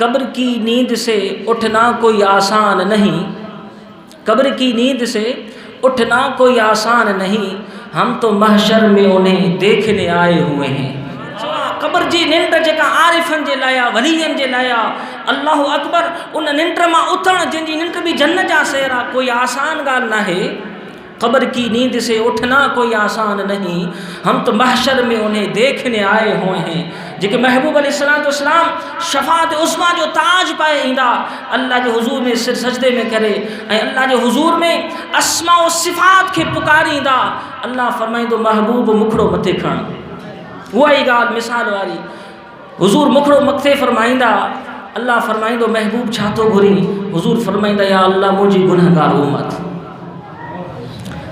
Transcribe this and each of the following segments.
कब्र की नींद से उठना कोई आसान नहीं, कब्र की नींद से उठना कोई आसान नहीं, हम तो महशर में उन्हें देखने आए हुए हैं। कब्र जी निंड जेका आरिफन जे लाया, वलियन जे लाया, अल्लाह अकबर, उन निंड मां उथण जिनकी निंड भी जन्नत जा सेर आहे, कोई आसान गाल ना है। कब्र की नींद से उठना कोई आसान नहीं, हम तो महशर में उन्हें देखने आए हुए हैं। जेके महबूब अलैहिस्सलाम शफात उस्मा जो ताज पाए ईंदा, अल्लाह के हुजूर में सिर सजदे में करे ऐं अल्लाह के हुजूर में अस्मा व सिफ़ात के पुकारींदा, अल्लाह फरमाईंदो महबूब मुखड़ो मथे खण। उहा ई ॻाल्हि मिसाल वारी, हुजूर मुखड़ो मथे फरमाईंदा, अल्लाह फरमाईंदो महबूब छा थो घुरी? हुजूर फरमाईंदा या अल्लाह मुंहिंजी गुनहगार उम्मत।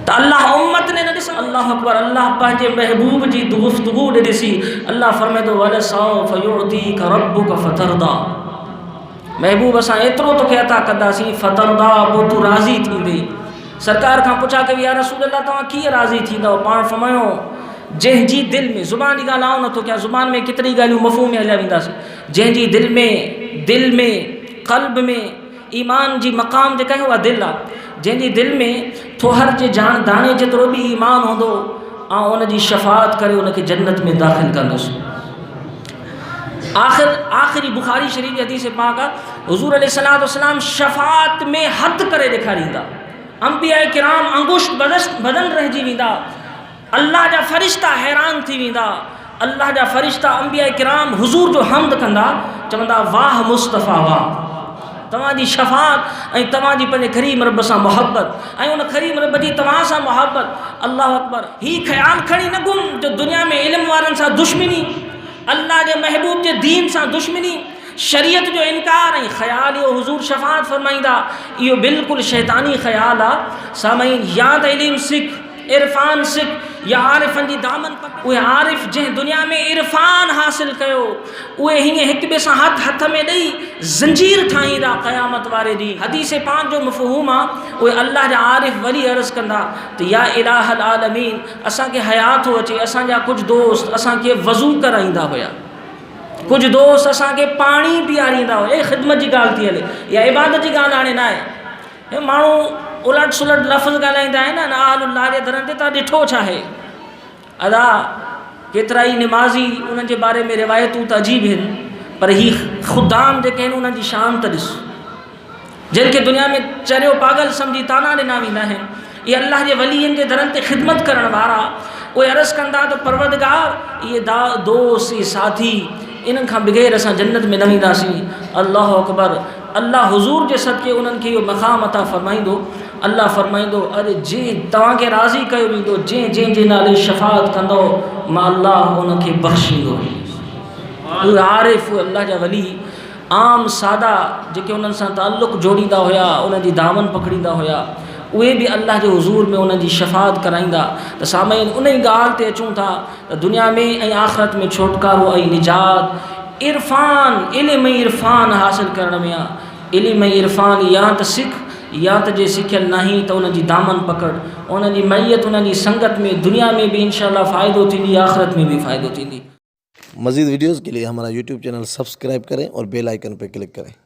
तो अल्लाह उम्मत ने न ॾिस, अल्लाह अकबर, अल्लाह पंहिंजे महबूब जी गुफ्तगू ॾे ॾिसी अल्लाह फरमाईंदो वलसौफ युअतीका रब्बुका फतरदा। महबूब असां एतिरो तोखे अता कंदासीं फतरदा, पोइ तूं राज़ी थींदे। सरकार खां पुछा के या रसूल अल्लाह तव्हां कीअं राज़ी थींदव? पाण फरमायो जंहिंजी दिलि में, ज़ुबान जी ॻाल्हि आऊं नथो कयां, ज़ुबान में केतिरी ॻाल्हियूं मफ़हूम में हलिया वेंदासीं, जंहिंजी दिलि में क़ल्ब में ईमान जी मक़ाम जेका आहे उहा दिलि आहे, जंहिंजी दिलि में थोहर जे जान दाणे जेतिरो बि ईमान हूंदो, ऐं उनजी शफ़ाअत करे उनखे जन्नत में दाख़िल कंदुसि। आख़िरी बुखारी शरीफ़ जी हदीस पाक आहे, हुज़ूर अलैहिस्सलाम शफ़ाअत में हद करे ॾेखारींदा, अंबिया किराम अंगुष्ठ बदन रहिजी वेंदा, अल्लाह जा फ़रिश्ता हैरान थी वेंदा, अल्लाह जा फ़रिश्ता अंबिया किराम हुज़ूर जो हम्द कंदा, चवंदा वाह मुस्तफ़ा वाह, तव्हांजी शफ़ाअत ऐं तव्हांजी पंहिंजे करीम रब सां मुहब्बत ऐं उन करीम रब जी तव्हां सां मुहब्बत। अल्लाह अकबर, ही ख़्यालु खणी न घुम जो दुनिया में इल्म वारनि सां दुश्मनी, अल्लाह जे महबूब जे दीन सां दुश्मनी, शरीयत जो इनकार ऐं ख़्याल इहो हुज़ूर शफ़ाअत फरमाईंदा, इहो बिल्कुलु शैतानी ख़्यालु आहे। सामईन, या त इल्म सिख, इरफान सिख, या आरिफन जी दामन पकड़। उहे आरिफ जंहिं दुनिया में इरफान हासिल कयो, उहे हीअं हिक ॿिए सां हथ में ॾेई ज़ंजीर ठाहींदा क़यामत वारे ॾींहुं। हदीस पाक जो मफ़हूम आहे, उहे अल्लाह जा आरिफ वली अर्ज़ कंदा त या इलाहल आलमीन, असांखे हया थो अचे, असांजा कुझु दोस्त असांखे वज़ू कराईंदा हुया, कुझु दोस्त असांखे पाणी पीआरींदा हुआ। हे ख़िदमत जी ॻाल्हि थी हले, या इबादत जी ॻाल्हि हाणे न आहे। हे माण्हू उलट सुलट लफ़्ज़ ॻाल्हाईंदा आहिनि न, आलुल्लाह जे दरनि ते तव्हां ॾिठो छा आहे? अदा केतिरा ई निमाज़ी, उन्हनि जे बारे में रिवायतूं त अजीब आहिनि, पर ही ख़ुदाम जेके आहिनि उन्हनि जी शान त ॾिस, जिनखे दुनिया में चरियो पागल सम्झी ताना ॾिना वेंदा आहिनि, इहे अल्लाह जे वलीअनि जे दरनि ते ख़िदमत करण वारा, उहे अर्ज़ कंदा त परवरदिगार, इहे दोस्त, इहे साथी, इन्हनि खां बग़ैर असां जन्नत में न वेंदासीं। अल्लाह अकबर, अल्लाह हुज़ूर जे सदके उन्हनि खे इहो मक़ाम अता फ़रमाईंदो। अल्लाह फ़रमाईंदो, अरे जंहिं तव्हांखे राज़ी कयो वेंदो, जंहिं नाले शफ़ाअत कंदो, मां अल्लाह उनखे बख़्शींदो। उहे आरिफ़, अल्लाह जा वली, आम सादा जेके उन्हनि सां ताल्लुक़ जोड़ींदा हुया, उन्हनि जी दामन पकड़ींदा हुया, उहे बि अल्लाह जे हुज़ूर में उन्हनि जी शफ़ाअत कराईंदा। त सामईन, उन ई ॻाल्हि ते अचूं था त दुनिया में ऐं आख़िरत में छुटकारो ऐं निजात इरफ़ान, इल्म ऐं इरफ़ान हासिल करण में आहे। इल्म ऐं इरफ़ान या त सिख, या त जे सिखियल नहीं त उन्हनि जी दामन पकड़, उन्हनि जी मैयत, उन्हनि जी संगत में दुनिया में भी इंशाअल्लाह फ़ाइदो थींदी, आख़िरत में भी फ़ाइदो थींदी। मज़ीद वीडियोज़ के लिए हमारा यूट्यूब चैनल सब्सक्राइब करें और बेल आइकन पर क्लिक करें।